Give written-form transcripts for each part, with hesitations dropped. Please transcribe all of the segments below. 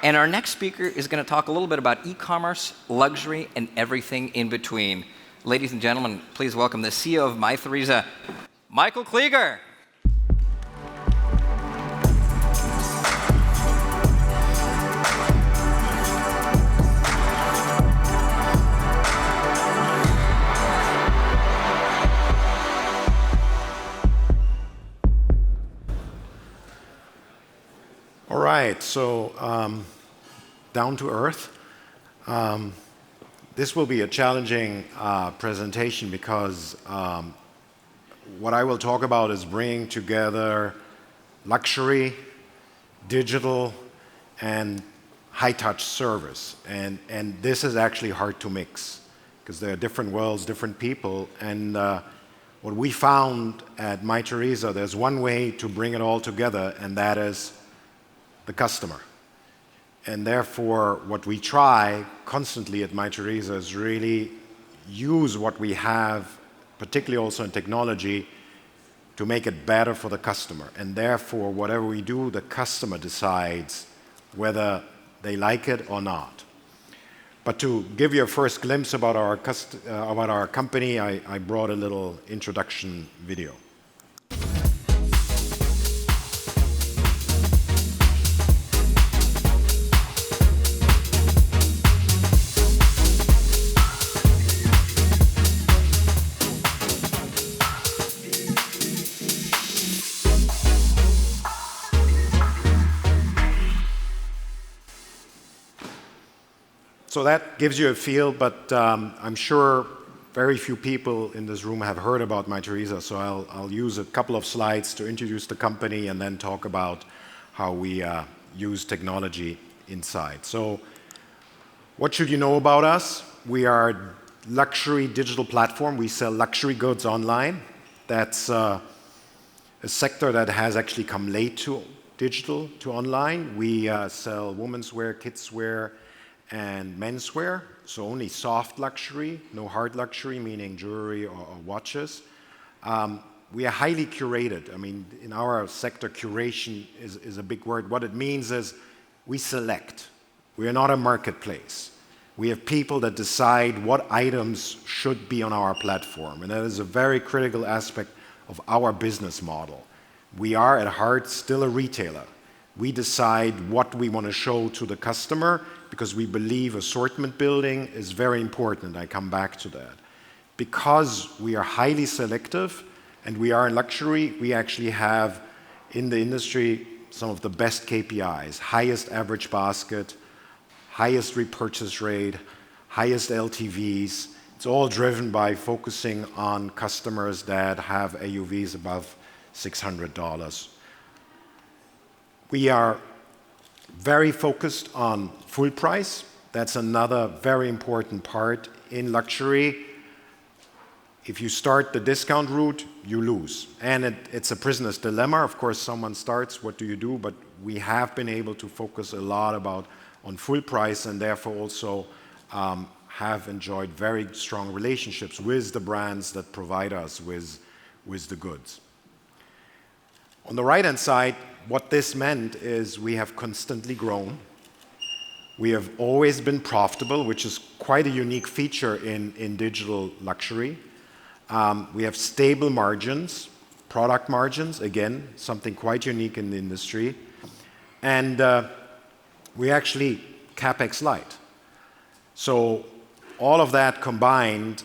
And our next speaker is going to talk a little bit about e-commerce, luxury, and everything in between. Ladies and gentlemen, please welcome the CEO of Mytheresa, Michael Kliger. All right, so down to earth. This will be a challenging presentation because what I will talk about is bringing together luxury, digital, and high-touch service. And this is actually hard to mix because there are different worlds, different people. And what we found at Mytheresa, there's one way to bring it all together, and that is the customer. And therefore, what we try constantly at Mytheresa is really use what we have, particularly also in technology, to make it better for the customer. And therefore, whatever we do, the customer decides whether they like it or not. But to give you a first glimpse about our company, I brought a little introduction video. So that gives you a feel, but I'm sure very few people in this room have heard about Mytheresa, so I'll use a couple of slides to introduce the company and then talk about how we use technology inside. So what should you know about us? We are a luxury digital platform. We sell luxury goods online. That's a sector that has actually come late to digital, to online. We sell women's wear, kids' wear, and menswear, so only soft luxury, no hard luxury, meaning jewelry or watches. We are highly curated. I mean, in our sector, curation is a big word. What it means is we select. We are not a marketplace. We have people that decide what items should be on our platform, and that is a very critical aspect of our business model. We are at heart still a retailer. We decide what we want to show to the customer because we believe assortment building is very important. I come back to that. Because we are highly selective and we are in luxury, we actually have in the industry some of the best KPIs, highest average basket, highest repurchase rate, highest LTVs. It's all driven by focusing on customers that have AUVs above $600. We are very focused on full price. That's another very important part in luxury. If you start the discount route, you lose. And it's a prisoner's dilemma. Of course, someone starts, what do you do? But we have been able to focus a lot on full price and therefore also have enjoyed very strong relationships with the brands that provide us with the goods. On the right-hand side, what this meant is we have constantly grown. We have always been profitable, which is quite a unique feature in digital luxury. We have stable margins, product margins, again, something quite unique in the industry. And we actually CapEx light. So all of that combined,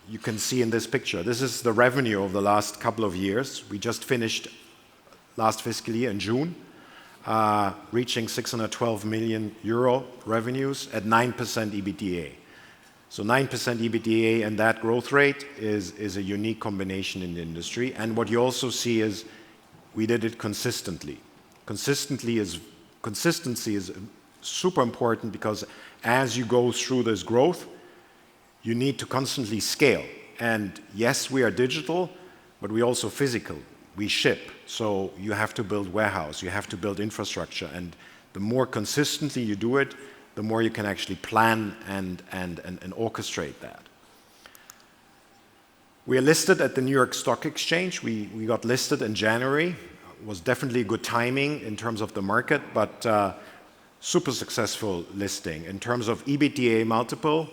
you can see in this picture. This is the revenue of the last couple of years. We just finished last fiscal year in June, reaching 612 million euro revenues at 9% EBITDA. So 9% EBITDA and that growth rate is a unique combination in the industry. And what you also see is we did it consistently. Consistency is super important because as you go through this growth, you need to constantly scale. And yes, we are digital, but we're also physical. We ship. So you have to build warehouse, you have to build infrastructure. And the more consistently you do it, the more you can actually plan and orchestrate that. We are listed at the New York Stock Exchange. We got listed in January. It was definitely good timing in terms of the market, but super successful listing. In terms of EBITDA multiple,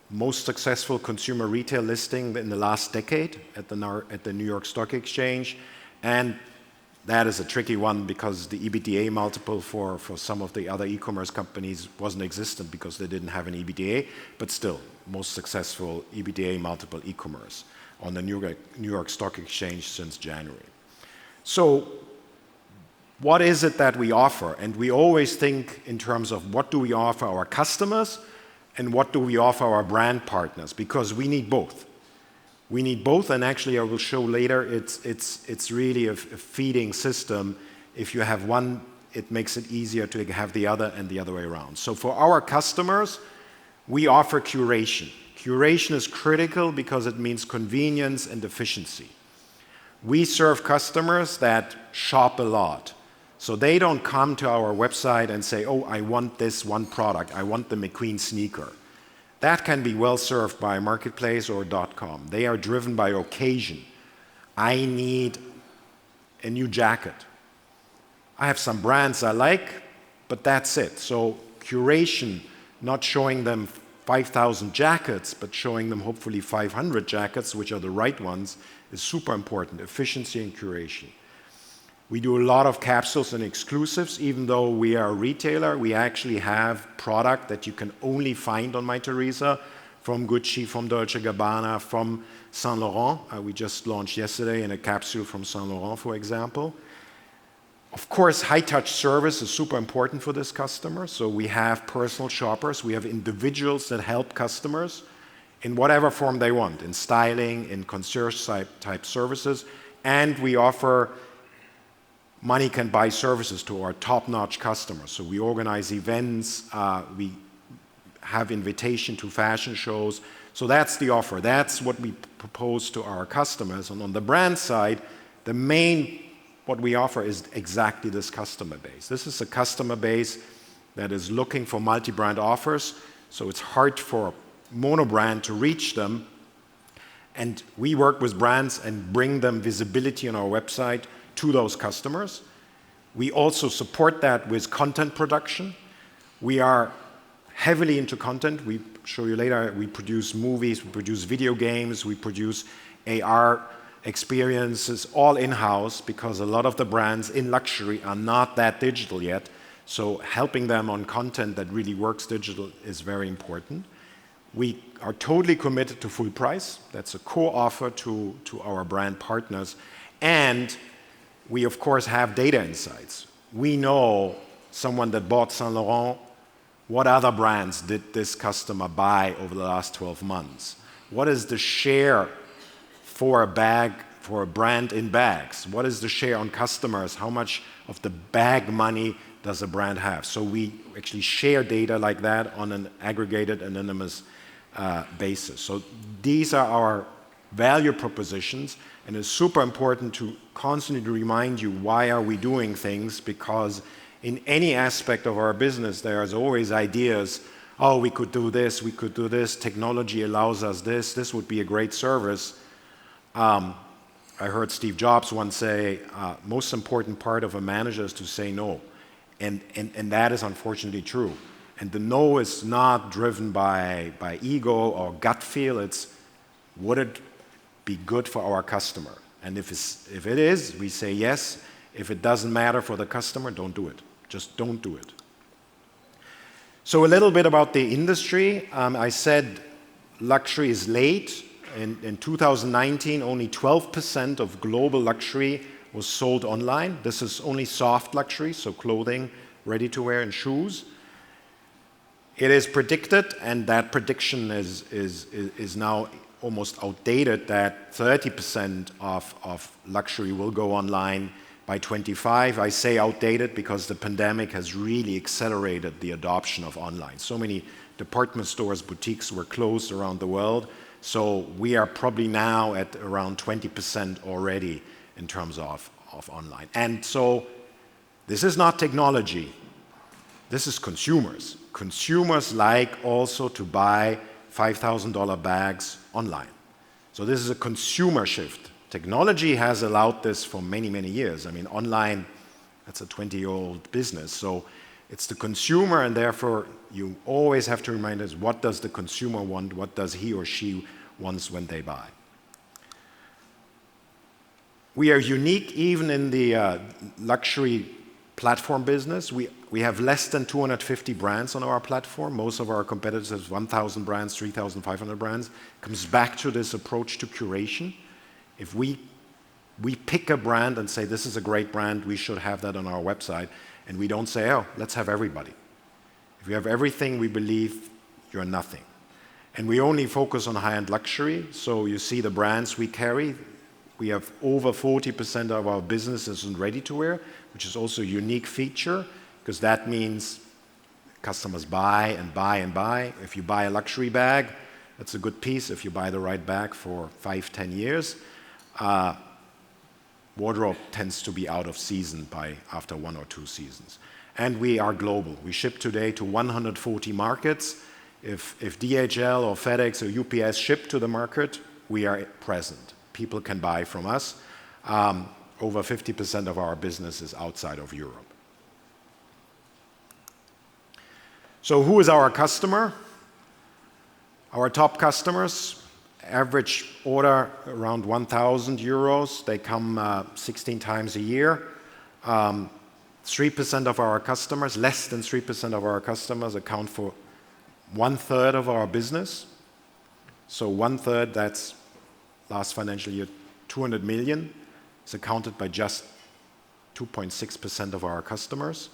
most successful consumer retail listing in the last decade at the New York Stock Exchange. And that is a tricky one because the EBITDA multiple for some of the other e-commerce companies wasn't existent because they didn't have an EBITDA, but still, most successful EBITDA multiple e-commerce on the New York Stock Exchange since January. So what is it that we offer? And we always think in terms of what do we offer our customers and what do we offer our brand partners, because we need both. We need both, and actually I will show later, it's really a feeding system. If you have one, it makes it easier to have the other and the other way around. So for our customers, we offer curation. Curation is critical because it means convenience and efficiency. We serve customers that shop a lot. So they don't come to our website and say, oh, I want this one product. I want the McQueen sneaker. That can be well served by a marketplace or .com. They are driven by occasion. I need a new jacket. I have some brands I like, but that's it. So curation, not showing them 5,000 jackets, but showing them hopefully 500 jackets, which are the right ones, is super important. Efficiency and curation. We do a lot of capsules and exclusives. Even though we are a retailer, we actually have product that you can only find on Mytheresa, from Gucci, from Dolce & Gabbana, from Saint Laurent. We just launched yesterday in a capsule from Saint Laurent, for example. Of course, high-touch service is super important for this customer. So we have personal shoppers. We have individuals that help customers in whatever form they want, in styling, in concierge-type services. And we offer money can buy services to our top-notch customers. So we organize events, we have invitation to fashion shows. So that's the offer. That's what we propose to our customers. And on the brand side, the main, what we offer is exactly this customer base. This is a customer base that is looking for multi-brand offers. So it's hard for a mono-brand to reach them. And we work with brands and bring them visibility on our website to those customers. We also support that with content production. We are heavily into content. We show you later, we produce movies, we produce video games, we produce AR experiences, all in-house, because a lot of the brands in luxury are not that digital yet. So helping them on content that really works digital is very important. We are totally committed to full price. That's a core offer to our brand partners. And we, of course, have data insights. We know someone that bought Saint Laurent, what other brands did this customer buy over the last 12 months? What is the share for a bag, for a brand in bags? What is the share on customers? How much of the bag money does a brand have? So we actually share data like that on an aggregated, anonymous basis. So these are our value propositions, and it's super important to constantly remind you why are we doing things, because in any aspect of our business there's always ideas, oh, we could do this, technology allows us this would be a great service. I heard Steve Jobs once say, most important part of a manager is to say no, and that is unfortunately true. And the no is not driven by ego or gut feel, it's would it be good for our customer? And if it is, we say yes. If it doesn't matter for the customer, don't do it. Just don't do it. So a little bit about the industry. I said luxury is late. In 2019, only 12% of global luxury was sold online. This is only soft luxury, so clothing, ready-to-wear, and shoes. It is predicted, and that prediction is now almost outdated, that 30% of luxury will go online by 25. I say outdated because the pandemic has really accelerated the adoption of online. So many department stores, boutiques were closed around the world. So we are probably now at around 20% already in terms of online. And so this is not technology. This is consumers. Consumers like also to buy $5,000 bags online. So this is a consumer shift. Technology has allowed this for many, many years. I mean, online, that's a 20-year-old business. So It's the consumer, and therefore you always have to remind us, what does the consumer want? What does he or she wants when they buy? We are unique even in the luxury platform business. We have less than 250 brands on our platform. Most of our competitors have 1,000 brands, 3,500 brands. It comes back to this approach to curation. If we pick a brand and say, this is a great brand, we should have that on our website, and we don't say, oh, let's have everybody. If you have everything, we believe you're nothing. And we only focus on high-end luxury, so you see the brands we carry. We have over 40% of our business is in ready-to-wear, which is also a unique feature, because that means customers buy and buy and buy. If you buy a luxury bag, that's a good piece. If you buy the right bag for 5, 10 years, wardrobe tends to be out of season after 1 or 2 seasons. And we are global. We ship today to 140 markets. If DHL or FedEx or UPS ship to the market, we are present. People can buy from us. Over 50% of our business is outside of Europe. So who is our customer? Our top customers, average order around 1,000 euros. They come 16 times a year. 3% of our customers, less than 3% of our customers account for 1/3 of our business. So 1/3, that's last financial year, 200 million, is accounted by just 2.6% of our customers.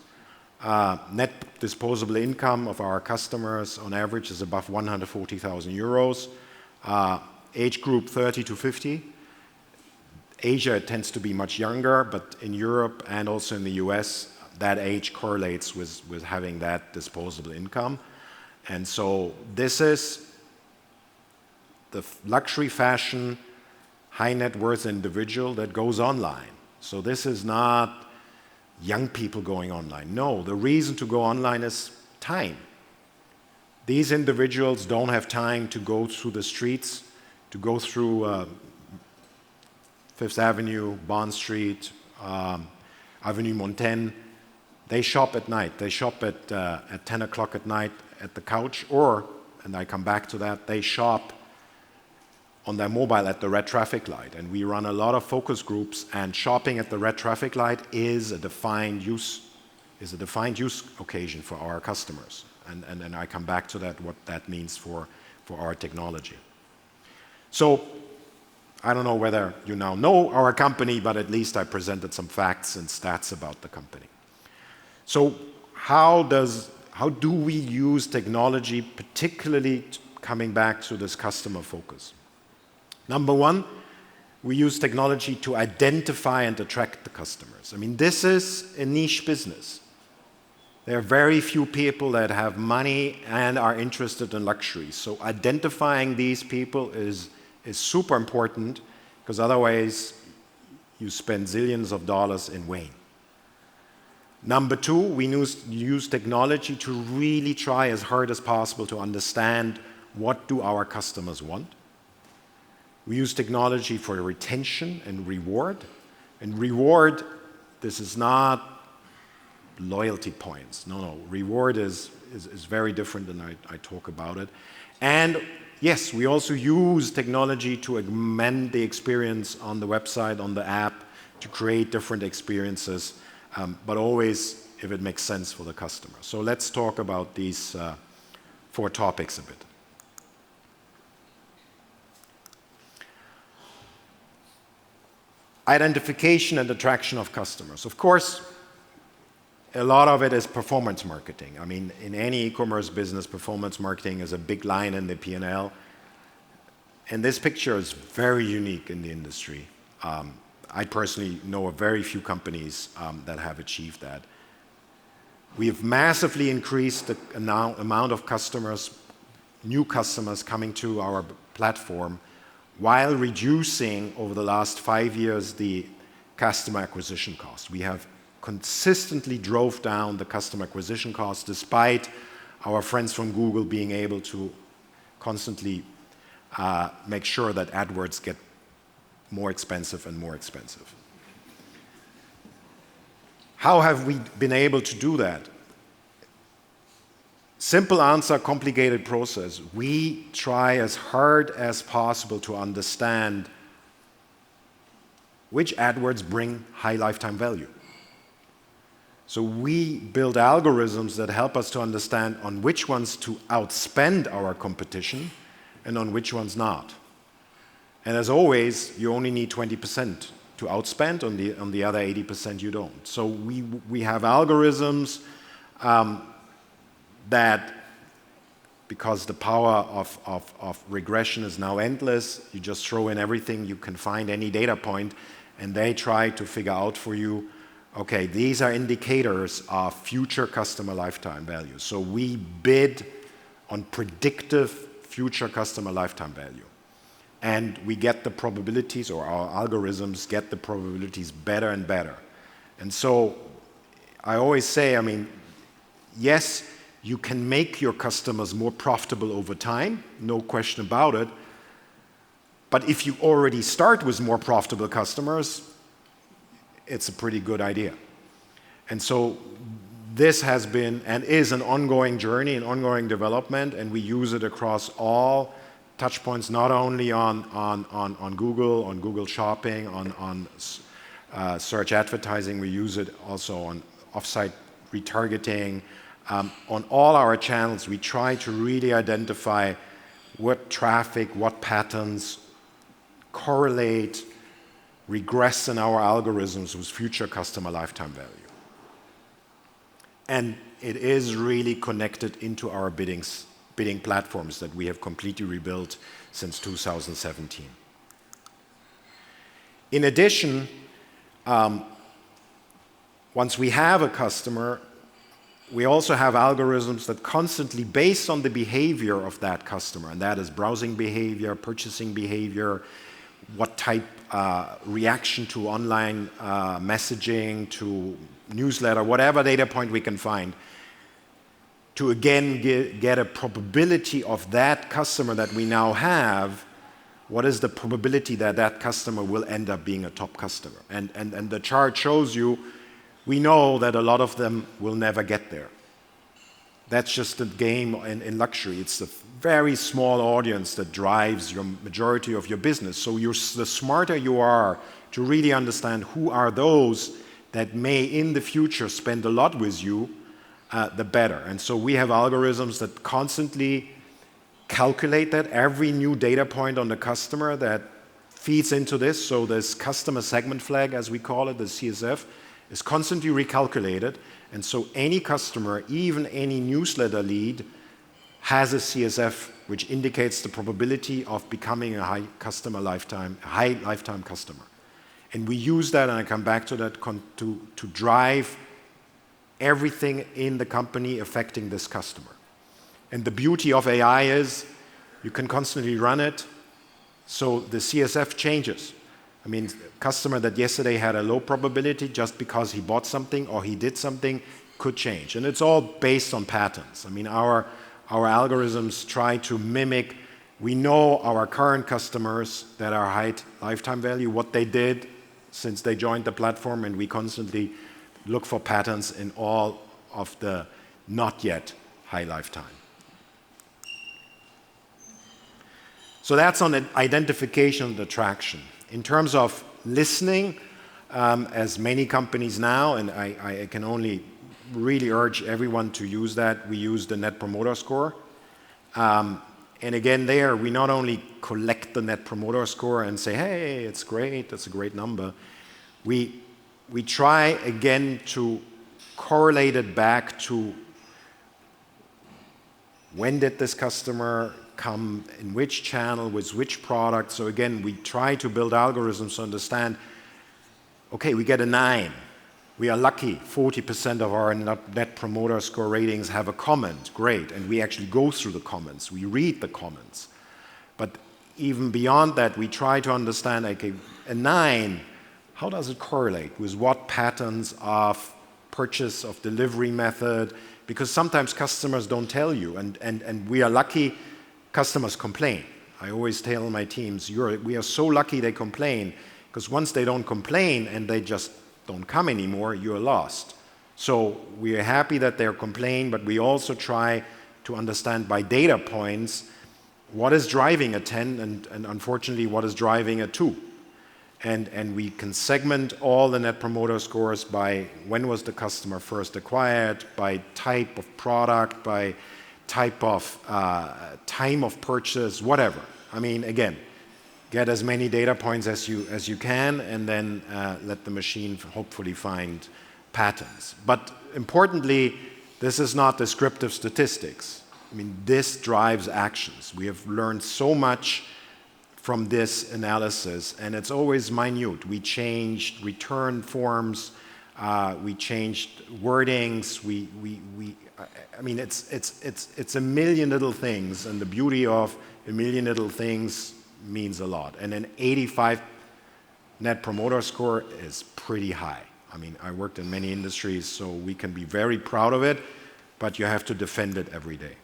Net disposable income of our customers on average is above 140,000 euros. Age group 30 to 50. Asia tends to be much younger, but in Europe and also in the US, that age correlates with having that disposable income. And so this is the luxury fashion, high net worth individual that goes online. So this is not young people going online. No, the reason to go online is time. These individuals don't have time to go through the streets, to go through Fifth Avenue, Bond Street, Avenue Montaigne. They shop at night. They shop at 10 o'clock at night at the couch, or, and I come back to that, they shop on their mobile at the red traffic light. And we run a lot of focus groups, and shopping at the red traffic light is a defined use occasion for our customers. And I come back to that, what that means for our technology. So I don't know whether you now know our company, but at least I presented some facts and stats about the company. So how do we use technology, particularly coming back to this customer focus? Number one, we use technology to identify and attract the customers. I mean, this is a niche business. There are very few people that have money and are interested in luxury. So identifying these people is super important, because otherwise you spend zillions of dollars in vain. Number two, we use technology to really try as hard as possible to understand what do our customers want. We use technology for retention and reward. And reward, this is not loyalty points. No. Reward is very different, and I talk about it. And yes, we also use technology to augment the experience on the website, on the app, to create different experiences, but always if it makes sense for the customer. So let's talk about these 4 topics a bit. Identification and attraction of customers. Of course, a lot of it is performance marketing. I mean, in any e-commerce business, performance marketing is a big line in the P&L. And this picture is very unique in the industry. I personally know of very few companies that have achieved that. We have massively increased the amount of customers, new customers coming to our platform, while reducing over the last 5 years the customer acquisition cost. We have consistently drove down the customer acquisition cost, despite our friends from Google being able to constantly make sure that AdWords get more expensive and more expensive. How have we been able to do that? Simple answer, complicated process. We try as hard as possible to understand which AdWords bring high lifetime value. So we build algorithms that help us to understand on which ones to outspend our competition and on which ones not. And as always, you only need 20% to outspend, on the other 80% you don't. So we have algorithms that, because the power of regression is now endless, you just throw in everything, you can find any data point, and they try to figure out for you, okay, these are indicators of future customer lifetime value. So we bid on predictive future customer lifetime value. And we get the probabilities, or our algorithms get the probabilities better and better. And so I always say, I mean, yes, you can make your customers more profitable over time, no question about it. But if you already start with more profitable customers, it's a pretty good idea. And so this has been and is an ongoing journey, an ongoing development, and we use it across all touch points, not only on Google Shopping, on search advertising. We use it also on offsite retargeting. On all our channels, we try to really identify what traffic, what patterns correlate, regress in our algorithms with future customer lifetime value. And it is really connected into our bidding platforms that we have completely rebuilt since 2017. In addition, once we have a customer, we also have algorithms that constantly, based on the behavior of that customer, and that is browsing behavior, purchasing behavior, what type reaction to online messaging, to newsletter, whatever data point we can find, to again get a probability of that customer that we now have. What is the probability that that customer will end up being a top customer? And the chart shows you, we know that a lot of them will never get there. That's just the game in luxury. It's a very small audience that drives your majority of your business. So the smarter you are to really understand who are those that may in the future spend a lot with you, the better. And so we have algorithms that constantly calculate that. Every new data point on the customer that feeds into this, so this customer segment flag, as we call it, the CSF, is constantly recalculated. And so any customer, even any newsletter lead, has a CSF which indicates the probability of becoming a high lifetime customer. And we use that, and I come back to that, to drive everything in the company affecting this customer. And the beauty of AI is you can constantly run it, so the CSF changes. I mean, a customer that yesterday had a low probability just because he bought something or he did something could change. And it's all based on patterns. I mean, our algorithms try to mimic. We know our current customers that are high lifetime value, what they did since they joined the platform, and we constantly look for patterns in all of the not yet high lifetime. So that's on identification and attraction. In terms of listening, as many companies now, and I can only really urge everyone to use that, we use the Net Promoter Score. And again, there, we not only collect the Net Promoter Score and say, hey, it's great, that's a great number. We try again to correlate it back to when did this customer come, in which channel, with which product. So again, we try to build algorithms to understand, okay, we get a 9. We are lucky, 40% of our Net Promoter Score ratings have a comment, great, and we actually go through the comments, we read the comments. But even beyond that, we try to understand, okay, a 9, how does it correlate with what patterns of purchase, of delivery method? Because sometimes customers don't tell you, and we are lucky, customers complain. I always tell my teams, we are so lucky they complain, because once they don't complain and they just don't come anymore, you're lost. So we are happy that they're complaining, but we also try to understand by data points what is driving a 10 and unfortunately what is driving a 2. And we can segment all the Net Promoter Scores by when was the customer first acquired, by type of product, by type of time of purchase, whatever. I mean, again, get as many data points as you can, and then let the machine hopefully find patterns. But importantly, this is not descriptive statistics. I mean, this drives actions. We have learned so much from this analysis, and it's always minute. We changed return forms, we changed wordings, I mean, it's a million little things, and the beauty of a million little things means a lot. And an 85 Net Promoter Score is pretty high. I mean, I worked in many industries, so we can be very proud of it, but you have to defend it every day.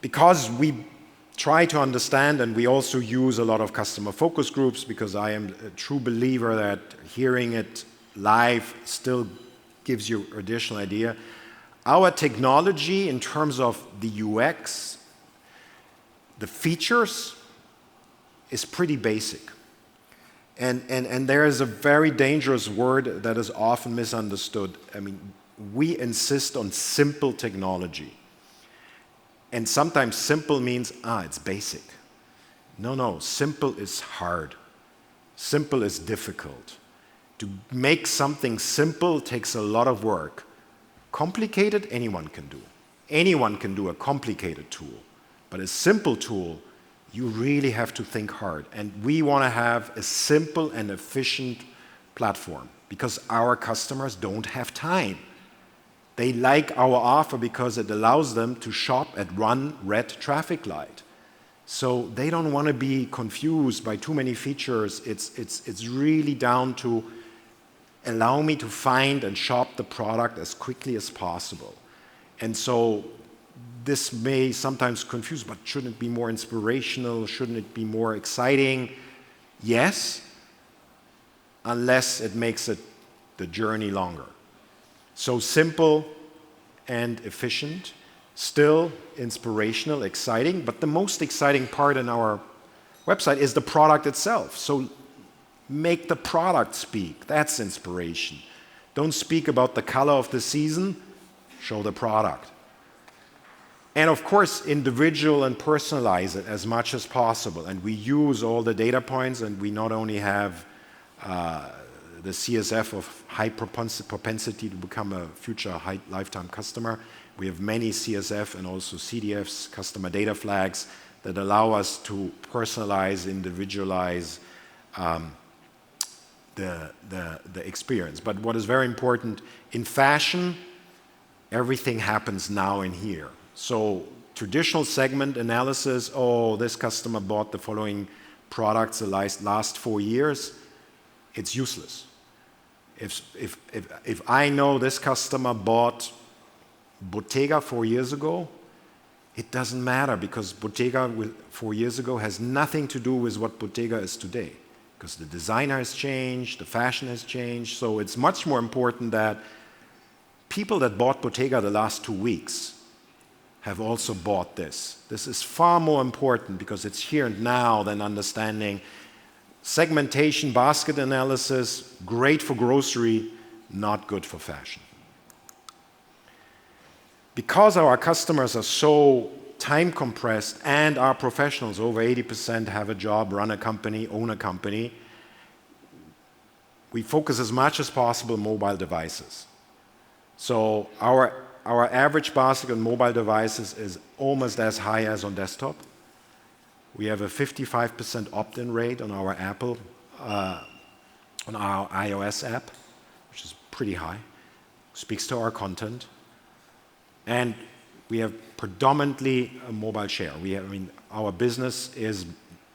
Because we try to understand, and we also use a lot of customer focus groups, because I am a true believer that hearing it live still gives you additional idea. Our technology in terms of the UX, the features, is pretty basic. And there is a very dangerous word that is often misunderstood. I mean, we insist on simple technology. And sometimes simple means, it's basic. No, simple is hard. Simple is difficult. To make something simple takes a lot of work. Complicated, anyone can do. Anyone can do a complicated tool. But a simple tool, you really have to think hard. And we want to have a simple and efficient platform because our customers don't have time. They like our offer because it allows them to shop at one red traffic light. So they don't want to be confused by too many features. It's really down to allow me to find and shop the product as quickly as possible. And so this may sometimes confuse, but shouldn't it be more inspirational? Shouldn't it be more exciting? Yes, unless it makes it the journey longer. So simple and efficient, still inspirational, exciting, but the most exciting part in our website is the product itself. So make the product speak. That's inspiration. Don't speak about the color of the season, show the product. And of course, individual and personalize it as much as possible. And we use all the data points, and we not only have the CSF of high propensity to become a future high lifetime customer. We have many CSF and also CDFs, customer data flags, that allow us to personalize, individualize the experience. But what is very important, in fashion, everything happens now and here. So traditional segment analysis, this customer bought the following products the last 4 years, it's useless. If I know this customer bought Bottega 4 years ago, it doesn't matter because Bottega 4 years ago has nothing to do with what Bottega is today. Because the designer has changed, the fashion has changed, so it's much more important that people that bought Bottega the last 2 weeks have also bought this. This is far more important because it's here and now than understanding segmentation, basket analysis, great for grocery, not good for fashion. Because our customers are so time compressed and our professionals, over 80% have a job, run a company, own a company, we focus as much as possible on mobile devices. So our average basket on mobile devices is almost as high as on desktop. We have a 55% opt-in rate on our Apple, on our iOS app, which is pretty high, speaks to our content. And we have predominantly a mobile share. Our business is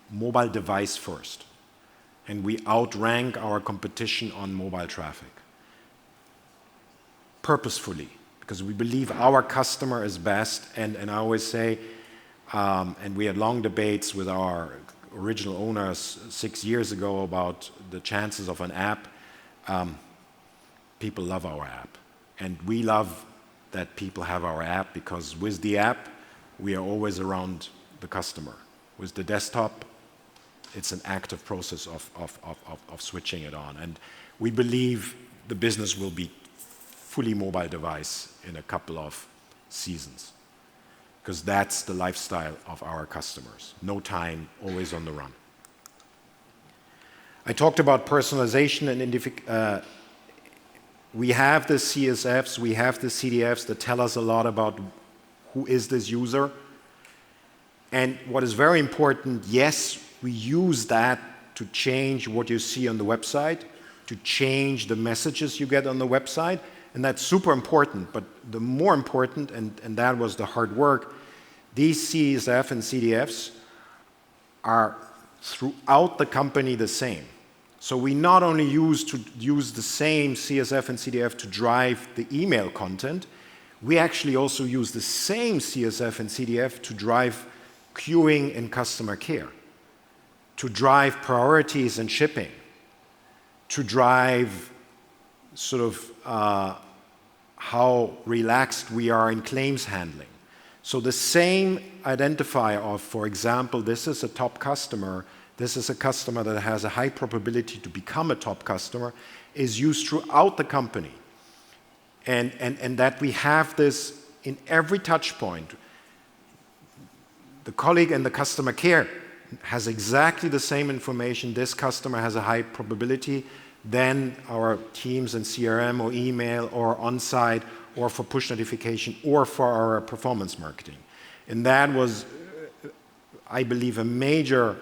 mobile device first. And we outrank our competition on mobile traffic. Purposefully, because we believe our customer is best. And I always say, and we had long debates with our original owners 6 years ago about the chances of an app. People love our app. And we love that people have our app, because with the app, we are always around the customer. With the desktop, it's an active process of switching it on. And we believe the business will be fully mobile device in a couple of seasons, because that's the lifestyle of our customers. No time, always on the run. I talked about personalization and we have the CSFs, we have the CDFs that tell us a lot about who is this user. And what is very important, yes, we use that to change what you see on the website, to change the messages you get on the website, and that's super important. But the more important, and that was the hard work, these CSF and CDFs are throughout the company the same. So we not only use the same CSF and CDF to drive the email content, we actually also use the same CSF and CDF to drive queuing and customer care, to drive priorities and shipping, to drive sort of how relaxed we are in claims handling. So the same identifier of, for example, this is a top customer, this is a customer that has a high probability to become a top customer, is used throughout the company. And that we have this in every touch point. The colleague in the customer care has exactly the same information. This customer has a high probability. Then our teams in CRM or email or on-site or for push notification or for our performance marketing. And that was, I believe, a major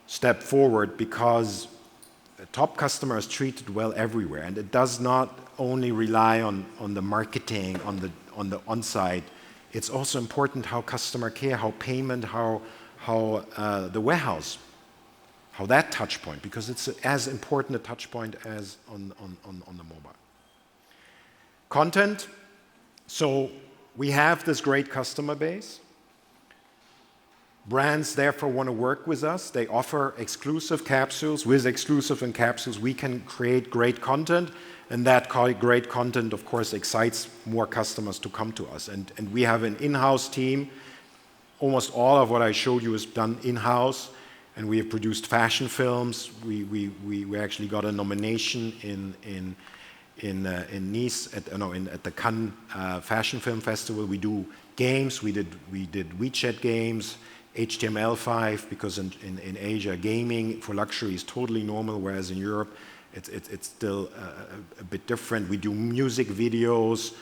step forward, because a top customer is treated well everywhere, and it does not only rely on the marketing, on the on-site. It's also important how customer care, how payment, how the warehouse, how that touch point, because it's as important a touch point as on the mobile. Content. So we have this great customer base. Brands therefore want to work with us. They offer exclusive capsules. With exclusive and capsules, we can create great content, and that great content, of course, excites more customers to come to us. And we have an in-house team. Almost all of what I showed you is done in-house, and we have produced fashion films. We actually got a nomination in Nice at the Cannes Fashion Film Festival. We do games. We did WeChat games. HTML5, because in Asia, gaming for luxury is totally normal, whereas in Europe, it's still a bit different. We do music videos.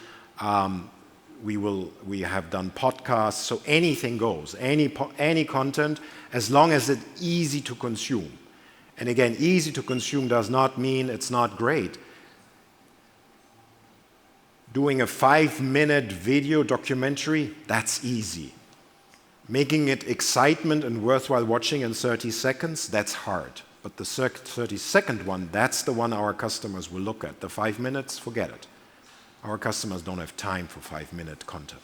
We have done podcasts. So anything goes, any content, as long as it's easy to consume. And again, easy to consume does not mean it's not great. Doing a 5-minute video documentary, that's easy. Making it excitement and worthwhile watching in 30 seconds, that's hard. But the 30-second one, that's the one our customers will look at. The 5 minutes, forget it. Our customers don't have time for 5-minute content.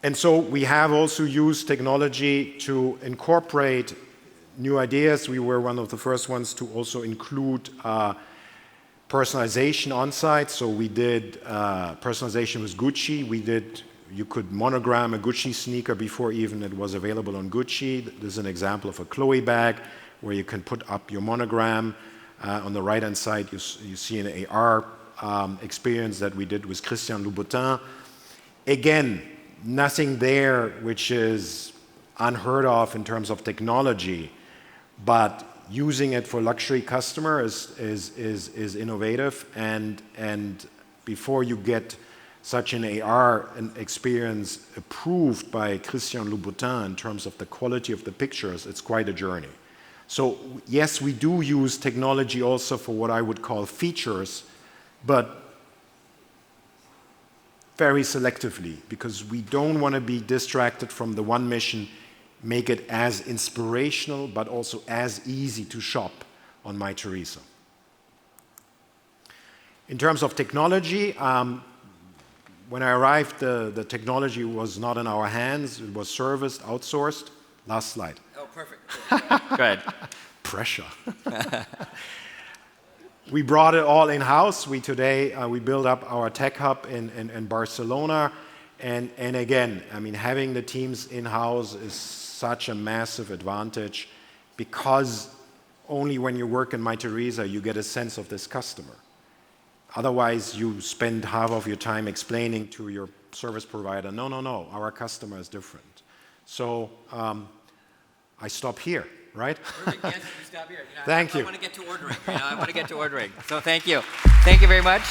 And so we have also used technology to incorporate new ideas. We were one of the first ones to also include personalization on site. So we did personalization with Gucci. You could monogram a Gucci sneaker before even it was available on Gucci. This is an example of a Chloe bag where you can put up your monogram. On the right-hand side, you see an AR experience that we did with Christian Louboutin. Again, nothing there which is unheard of in terms of technology, but using it for luxury customer is innovative. And before you get such an AR experience approved by Christian Louboutin in terms of the quality of the pictures, it's quite a journey. So yes, we do use technology also for what I would call features, but very selectively, because we don't want to be distracted from the one mission, make it as inspirational, but also as easy to shop on MyTheresa. In terms of technology, when I arrived, the technology was not in our hands. It was serviced, outsourced. Last slide. Oh, perfect. Go ahead. Pressure. We brought it all in-house. Today we build up our tech hub in Barcelona. And again, I mean, having the teams in-house is such a massive advantage because only when you work in Mytheresa you get a sense of this customer. Otherwise, you spend half of your time explaining to your service provider, no, our customer is different. So I stop here, right? Perfect. Yes, you stop here. Thank you. I want to get to ordering. I want to get to ordering. So thank you. Thank you very much.